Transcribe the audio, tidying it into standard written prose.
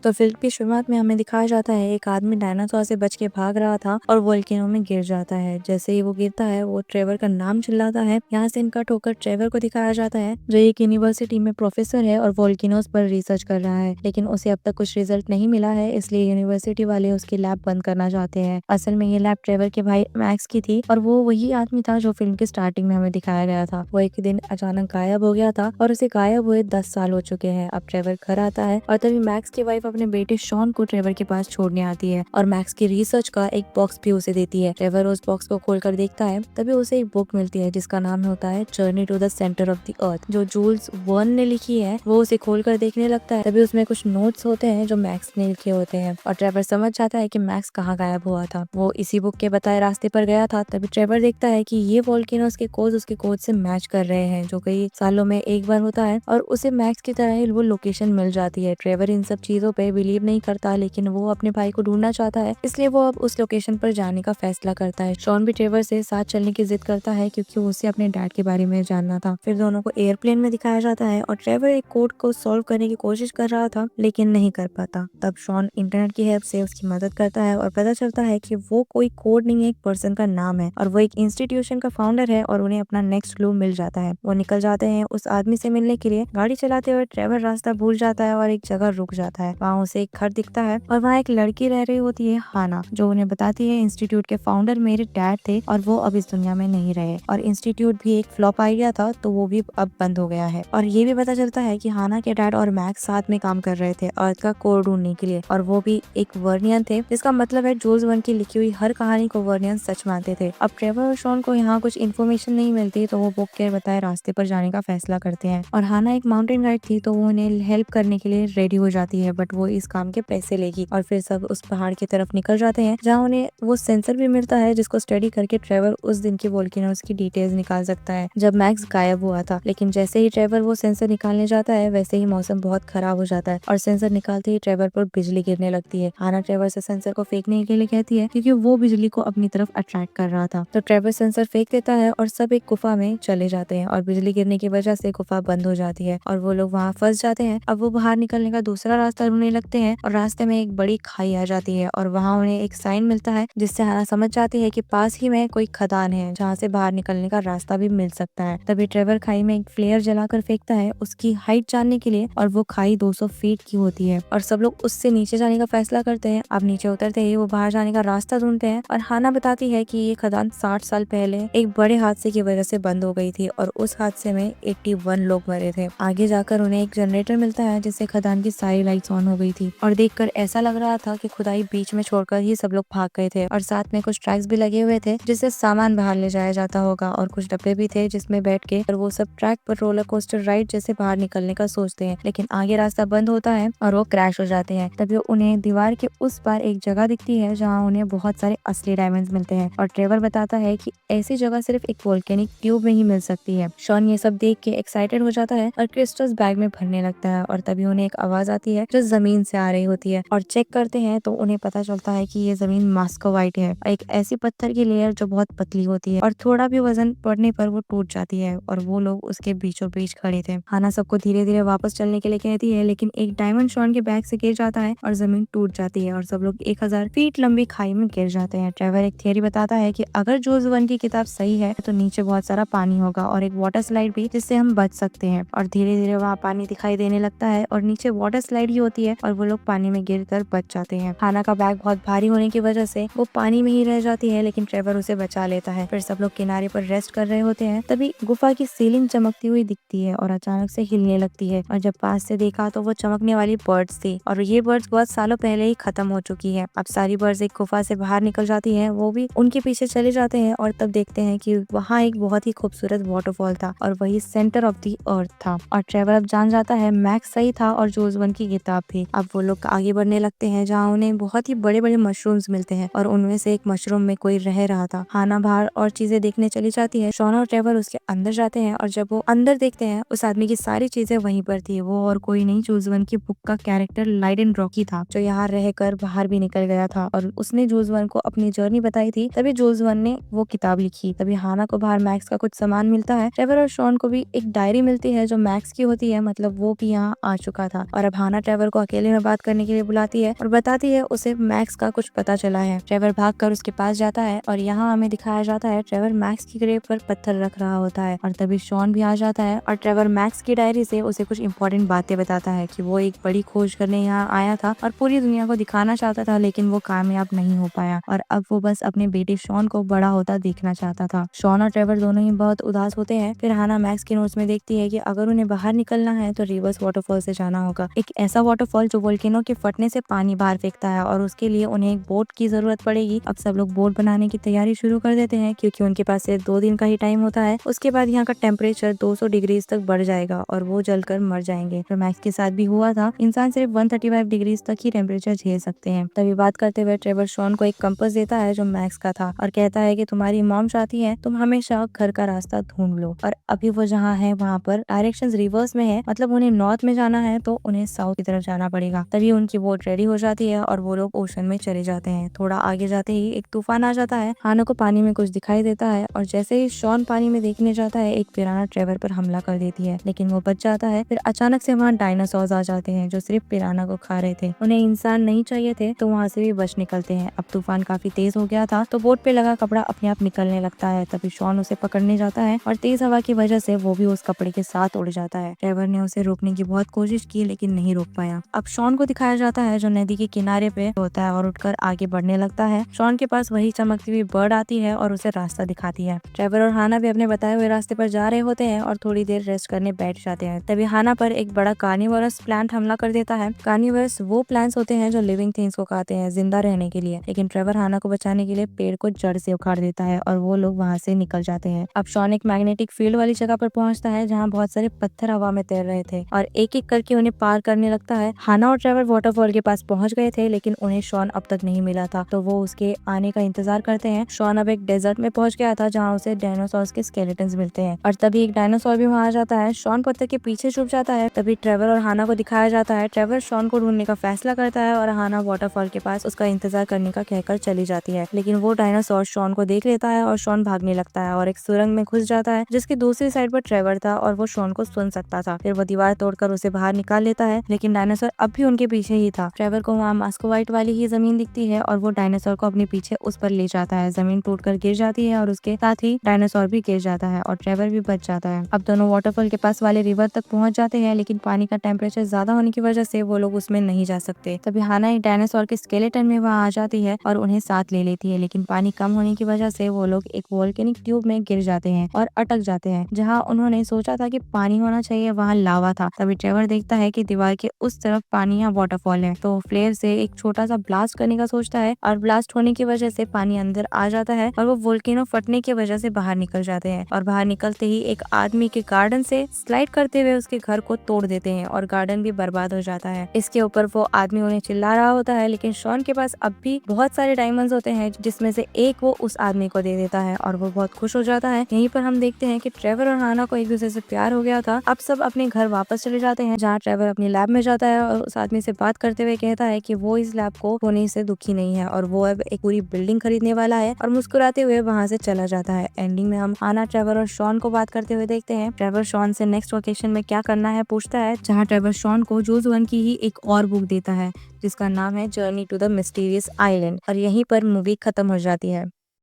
तो फिल्म की शुरुआत में हमें दिखाया जाता है एक आदमी डायनासोर से बच के भाग रहा था और वोल्केनो में गिर जाता है। जैसे ही वो गिरता है वो ट्रेवर का नाम चिल्लाता है। यहाँ से इनका ठोकर ट्रेवर को दिखाया जाता है जो एक यूनिवर्सिटी में प्रोफेसर है और वोल्केनोज पर रिसर्च कर रहा है, लेकिन उसे अब तक कुछ रिजल्ट नहीं मिला है, इसलिए यूनिवर्सिटी वाले उसकी लैब बंद करना चाहते हैं। असल में ये लैब ट्रेवर के भाई मैक्स की थी और वो वही आदमी था जो फिल्म के स्टार्टिंग में हमें दिखाया गया था। वो एक दिन अचानक गायब हो गया था और उसे गायब हुए 10 साल हो चुके हैं। अब ट्रेवर घर आता है और तभी मैक्स की वाइफ अपने बेटे शॉन को ट्रेवर के पास छोड़ने आती है और मैक्स की रिसर्च का एक बॉक्स भी उसे देती है। ट्रेवर उस बॉक्स को खोलकर देखता है, तभी उसे एक बुक मिलती है जिसका नाम होता है journey to the centre of the earth, जो जूल्स वर्न ने लिखी है। वो उसे खोलकर देखने लगता है, तभी उसमें कुछ नोट्स होते हैं जो मैक्स ने लिखे होते हैं और ट्रेवर समझ जाता है कि मैक्स कहाँ गायब हुआ था। वो इसी बुक के बताए रास्ते पर गया था। तभी ट्रेवर देखता है कि ये वोल्केनोस के कोड उसके कोड से मैच कर रहे हैं, जो कई सालों में एक बार होता है, और उसे मैक्स की तरह ही वो लोकेशन मिल जाती है। ट्रेवर इन सब चीजों पे बिलीव नहीं करता, लेकिन वो अपने भाई को ढूंढना चाहता है, इसलिए वो अब उस लोकेशन पर जाने का फैसला करता है। शॉन भी ट्रेवर से साथ चलने की जिद करता है क्योंकि उसे अपने डैड के बारे में जानना था। फिर दोनों को एयरप्लेन में दिखाया जाता है और ट्रेवर एक कोड को सॉल्व करने की कोशिश कर रहा था लेकिन नहीं कर पाता। तब शॉन इंटरनेट की हेल्प से उसकी मदद करता है और पता चलता है कि वो कोई कोड नहीं है, एक पर्सन का नाम है और वो एक इंस्टीट्यूशन का फाउंडर है और उन्हें अपना नेक्स्ट क्लू मिल जाता है। वो निकल जाते हैं उस आदमी से मिलने के लिए। गाड़ी चलाते हुए ट्रेवर रास्ता भूल जाता है और एक जगह रुक जाता है। वहाँ उसे एक घर दिखता है और वहाँ एक लड़की रह रही होती है, हाना, जो उन्हें बताती है इंस्टीट्यूट के फाउंडर मेरे डैड थे और वो अब इस दुनिया में नहीं रहे और इंस्टीट्यूट भी एक फ्लॉप आइडिया था तो वो भी अब बंद हो गया है। और ये भी पता चलता है कि हाना के डैड और मैक्स साथ में काम कर रहे थे अर्थ का कोड ढूंढने के लिए और वो भी एक वर्नियन थे, जिसका मतलब है जूल्स वर्न की लिखी हुई हर कहानी को वर्नियन सच मानते थे। अब ट्रेवर और शॉन को यहाँ कुछ इन्फॉर्मेशन नहीं मिलती तो वो बुक के बताए रास्ते पर जाने का फैसला करते हैं और हाना एक माउंटेन गाइड थी तो वो उन्हें हेल्प करने के लिए रेडी हो जाती है, बट वो इस काम के पैसे लेगी और फिर सब उस पहाड़ की तरफ निकल जाते हैं जहाँ उन्हें वो सेंसर भी मिलता है जिसको स्टडी करके ट्रेवर उस दिन की वोल्केनोस की डिटेल्स निकाल सकता है जब मैक्स गायब हुआ था। लेकिन जैसे ही ट्रेवर वो सेंसर निकालने जाता है वैसे ही मौसम बहुत खराब हो जाता है और सेंसर निकालते ही ट्रेवर पर बिजली गिरने लगती है। हाना ट्रेवर से सेंसर को फेंकने के लिए कहती है क्योंकि वो बिजली को अपनी तरफ अट्रैक्ट कर रहा था। तो ट्रेवर सेंसर फेंक देता है और सब एक गुफा में चले जाते हैं और बिजली गिरने की वजह से गुफा बंद हो जाती है और वो लोग वहाँ फंस जाते हैं। अब वो बाहर निकलने का दूसरा रास्ता ढूंढने लगते हैं और रास्ते में एक बड़ी खाई आ जाती है और वहाँ उन्हें एक साइन मिलता है जिससे हाना समझ जाती है कि पास ही में कोई खदान है जहाँ से बाहर निकलने का रास्ता भी मिल सकता है। तभी ट्रेवर खाई में एक फ्लेयर जलाकर फेंकता है उसकी हाइट जानने के लिए और वो खाई 200 फीट की होती है और सब लोग उससे नीचे जाने का फैसला करते हैं। अब नीचे उतरते ही वो बाहर जाने का रास्ता ढूंढते हैं और हाना बताती है कि ये खदान 60 साल पहले एक बड़े हादसे की वजह से बंद हो गई थी और उस हादसे में 81 लोग मरे थे। आगे जाकर उन्हें एक जनरेटर मिलता है जिससे खदान की सारी लाइट्स ऑन हो गई थी और देखकर ऐसा लग रहा था कि खुदाई बीच में छोड़कर ही सब लोग भाग गए थे और साथ में कुछ ट्रैक्स भी लगे हुए थे जिससे सामान बाहर ले जाया जाता होगा और कुछ डब्बे भी थे जिसमें बैठ के और वो सब ट्रैक पर रोलर कोस्टर राइड जैसे बाहर निकलने का सोचते हैं, लेकिन आगे रास्ता बंद होता है और वो क्रैश हो जाते हैं। तभी उन्हें दीवार के उस पार एक जगह दिखती है जहाँ उन्हें बहुत सारे असली डायमंड्स मिलते हैं और ट्रेवर बताता है कि ऐसी जगह सिर्फ एक वोल्केनिक ट्यूब में ही मिल सकती है। शॉन ये सब देख के एक्साइटेड हो जाता है और क्रिस्टल्स बैग में भरने लगता है और तभी उन्हें एक आवाज आती है जो जमीन से आ रही होती है और चेक करते हैं तो उन्हें पता चलता है कि ये जमीन मास्कोवाइट है, एक ऐसी पत्थर की लेयर जो बहुत पतली होती है और थोड़ा भी वजन पड़ने पर वो टूट जाती है और वो लोग उसके बीचों बीच खड़े थे। हाना सबको धीरे धीरे वापस चलने के लिए कहती है, लेकिन एक डायमंड शॉन के बैग से गिर जाता है और जमीन टूट जाती है और सब लोग 1000 फीट लंबी खाई में गिर जाते हैं। ट्रेवर एक थियरी बताता है कि अगर जूल्स वर्न की किताब सही है तो नीचे बहुत सारा पानी होगा और एक वाटर स्लाइड भी जिससे हम बच सकते हैं और धीरे धीरे वहाँ पानी दिखाई देने लगता है और नीचे वाटर स्लाइड ही होती है और वो लोग पानी में गिरकर बच जाते हैं। हाना का बैग बहुत भारी होने की वजह से वो पानी में ही रह जाती है, लेकिन ट्रेवर उसे बचा लेता है। फिर सब लोग किनारे पर रेस्ट कर रहे होते हैं, तभी गुफा की सीलिंग चमकती हुई दिखती है और अचानक से हिलने लगती है और जब पास से देखा तो वो चमकने वाली बर्ड्स थी और ये बर्ड्स बहुत सालों पहले ही खत्म हो चुकी है। अब सारी बर्ड्स एक गुफा से बाहर निकल जाती है, वो भी उनके पीछे चले जाते हैं और तब देखते हैं कि वहाँ एक बहुत ही खूबसूरत वाटरफॉल था और वही सेंटर ऑफ द अर्थ था और ट्रेवर अब जान जाता है मैक्स सही था और जूल्स वर्न की किताब थी। अब वो लोग आगे बढ़ने लगते हैं जहाँ उन्हें बहुत ही बड़े बड़े मशरूम्स मिलते हैं और उनमें से एक मशरूम में कोई रह रहा था। हाना बाहर और चीजें देखने चली जाती है। शॉन और ट्रेवर उसके अंदर जाते हैं और जब वो अंदर देखते हैं उस आदमी की सारी चीजें वहीं पर थी। वो और कोई नहीं, जूल्स वर्न की बुक का कैरेक्टर लाइडेन रॉकी था जो यहाँ रहकर बाहर भी निकल गया था और उसने जूल्स वर्न को अपनी जर्नी बताई थी, तभी जूल्स वर्न ने वो किताब लिखी। तभी हाना को बाहर मैक्स का कुछ सामान मिलता है। ट्रेवर और शॉन को भी एक डायरी मिलती है जो मैक्स की होती है, मतलब वो भी यहाँ आ चुका था और अब हाना ट्रेवर को अकेले में बात करने के लिए बुलाती है और बताती है उसे मैक्स का कुछ पता चला है। ट्रेवर भागकर उसके पास जाता है और यहाँ हमें दिखाया जाता है ट्रेवर मैक्स की ग्रेव पर पत्थर रख रहा होता है और तभी शॉन भी आ जाता है और ट्रेवर मैक्स की डायरी से उसे कुछ इंपॉर्टेंट बातें बताता है कि वो एक बड़ी खोज करने यहाँ आया था और पूरी दुनिया को दिखाना चाहता था, लेकिन वो कामयाब नहीं हो पाया और अब वो बस अपने बेटे शॉन को बड़ा होता देखना चाहता था। शॉन और ट्रेवर दोनों ही बहुत उदास होते हैं। फिर हाना मैक्स के नोट्स में देखती है कि अगर उन्हें बाहर निकलना है तो रिवर्स वाटरफॉल से जाना होगा, एक ऐसा वाटरफॉल जो वोल्केनो के फटने से पानी बाहर फेंकता है और उसके लिए उन्हें एक बोट की जरूरत पड़ेगी। अब सब लोग बोट बनाने की तैयारी शुरू कर देते हैं क्योंकि उनके पास सिर्फ 2 दिन का ही टाइम होता है। उसके बाद यहाँ का टेम्परेचर 200 डिग्री तक बढ़ जाएगा और वो जलकर मर जाएंगे। तो मैक्स के साथ भी हुआ था, इंसान सिर्फ 135 डिग्री तक ही टेम्परेचर झेल सकते हैं। तभी बात करते हुए ट्रेवर शॉन को एक कंपास देता है जो मैक्स का था और कहता है कि तुम्हारी मॉम चाहती है तुम हमेशा घर का रास्ता ढूंढ लो। और अभी वो जहाँ है वहाँ पर डायरेक्शंस रिवर्स में है, मतलब उन्हें नॉर्थ में जाना है तो उन्हें साउथ की तरफ जाना पड़ेगा। तभी उनकी बोट रेडी हो जाती है और वो लोग ओशन में चले जाते हैं। थोड़ा आगे जाते ही एक तूफान आ जाता है। हाना को पानी में कुछ दिखाई देता है और जैसे ही शॉन पानी में देखने जाता है एक पिराना ट्रेवर पर हमला कर देती है, लेकिन वो बच जाता है। फिर अचानक से वहाँ डायनासोर्स आ जाते हैं जो सिर्फ पिराना को खा रहे थे। उन्हें इंसान नहीं चाहिए थे तो वहाँ से भी बच निकलते हैं। अब तूफान काफी तेज हो गया था तो बोट पे लगा कपड़ा अपने आप निकलने लगता है। तभी शॉन उसे पकड़ने जाता है और तेज हवा की वजह से वो भी उस कपड़े के साथ उड़ जाता है। ट्रेवर ने उसे रोकने की बहुत कोशिश की लेकिन नहीं रोक पाया। अब शॉन को दिखाया जाता है जो नदी के किनारे पे होता है और उठकर आगे बढ़ने लगता है। शॉन के पास वही चमकती हुई बर्ड आती है और उसे रास्ता दिखाती है। ट्रेवर और हाना भी अपने बताए हुए रास्ते पर जा रहे होते हैं और थोड़ी देर रेस्ट करने बैठ जाते हैं। तभी हाना पर एक बड़ा कार्निवोरस प्लांट हमला कर देता है। कार्निवोरस वो प्लांट्स होते हैं जो लिविंग थिंग्स को खाते हैं जिंदा रहने के लिए, लेकिन ट्रेवर हाना को बचाने के लिए पेड़ को जड़ से उखाड़ देता है और वो लोग वहाँ से निकल जाते हैं। अब शॉन एक मैग्नेटिक फील्ड वाली जगह पर पहुंचता है जहाँ बहुत सारे पत्थर हवा में तैर रहे थे और एक एक करके उन्हें पार करने लगता है। हाना और ट्रेवर वाटरफॉल के पास पहुंच गए थे लेकिन उन्हें शॉन अब तक नहीं मिला था तो वो उसके आने का इंतजार करते हैं। शॉन अब एक डेजर्ट में पहुंच गया था जहाँ उसे डायनासोर्स के स्केलेटन्स मिलते हैं और तभी एक डायनासोर भी वहाँ आ जाता है। शॉन पत्थर के पीछे छुप जाता है। तभी ट्रेवर और हाना को दिखाया जाता है। ट्रेवर शॉन को ढूंढने का फैसला करता है और हाना वाटरफॉल के पास उसका इंतजार करने का कहकर चली जाती है, लेकिन वो डायनासोर शॉन को देख लेता है और शॉन भागने लगता है और एक सुरंग में घुस जाता है जिसकी दूसरी साइड पर ट्रेवर था और वो शॉन को सुन सकता था। फिर वो दीवार तोड़कर उसे बाहर निकाल लेता है, लेकिन डायनासोर अब भी उनके पीछे ही था। ट्रेवर को वहाँ मास्को व्हाइट वाली ही जमीन दिखती है और वो डायनासोर को अपने पीछे उस पर ले जाता है। जमीन टूटकर गिर जाती है और उसके साथ ही डायनासोर भी गिर जाता है और ट्रेवर भी बच जाता है। अब दोनों वाटरफॉल के पास वाले रिवर तक पहुंच जाते हैं, लेकिन पानी का टेम्परेचर ज्यादा होने की वजह से वो लोग उसमें नहीं जा सकते। तभी हाना एक डायनासोर के स्केलेटन में वहाँ आ जाती है और उन्हें साथ ले लेती है, लेकिन पानी कम होने की वजह से वो लोग एक वोल्केनिक ट्यूब में गिर जाते हैं और अटक जाते हैं। जहाँ उन्होंने सोचा था कि पानी होना चाहिए वहाँ लावा था। तभी ट्रेवर देखता है कि दीवार के उस तरफ पानी या वाटरफॉल है, तो फ्लेयर से एक छोटा सा ब्लास्ट करने का सोचता है और ब्लास्ट होने की वजह से पानी अंदर आ जाता है और वो वोल्केनो फटने की वजह से बाहर निकल जाते हैं और बाहर निकलते ही एक आदमी के गार्डन से स्लाइड करते हुए उसके घर को तोड़ देते हैं और गार्डन भी बर्बाद हो जाता है। इसके ऊपर वो आदमी उन्हें चिल्ला रहा होता है, लेकिन शॉन के पास अब भी बहुत सारे डायमंड्स होते हैं जिसमें से एक वो उस आदमी को दे देता है और वो बहुत खुश हो जाता है। यहीं पर हम देखते हैं कि ट्रेवर और हाना को एक दूसरे से प्यार हो गया था। अब सब अपने घर वापस चले जाते हैं, जहाँ ट्रेवर अपनी लैब में जाता है और उस आदमी से बात करते हुए कहता है कि वो इस लैब को होने से दुखी नहीं है और वो अब एक पूरी बिल्डिंग खरीदने वाला है और मुस्कुराते हुए वहाँ से चला जाता है। एंडिंग में हम हाना, ट्रेवर और शॉन को बात करते हुए देखते हैं। ट्रेवर शॉन से नेक्स्ट वेकेशन में क्या करना है पूछता है, जहाँ ट्रेवर शॉन को जूस वन की ही एक और बुक देता है जिसका नाम है journey to the mysterious island और यहीं पर मूवी खत्म हो जाती है।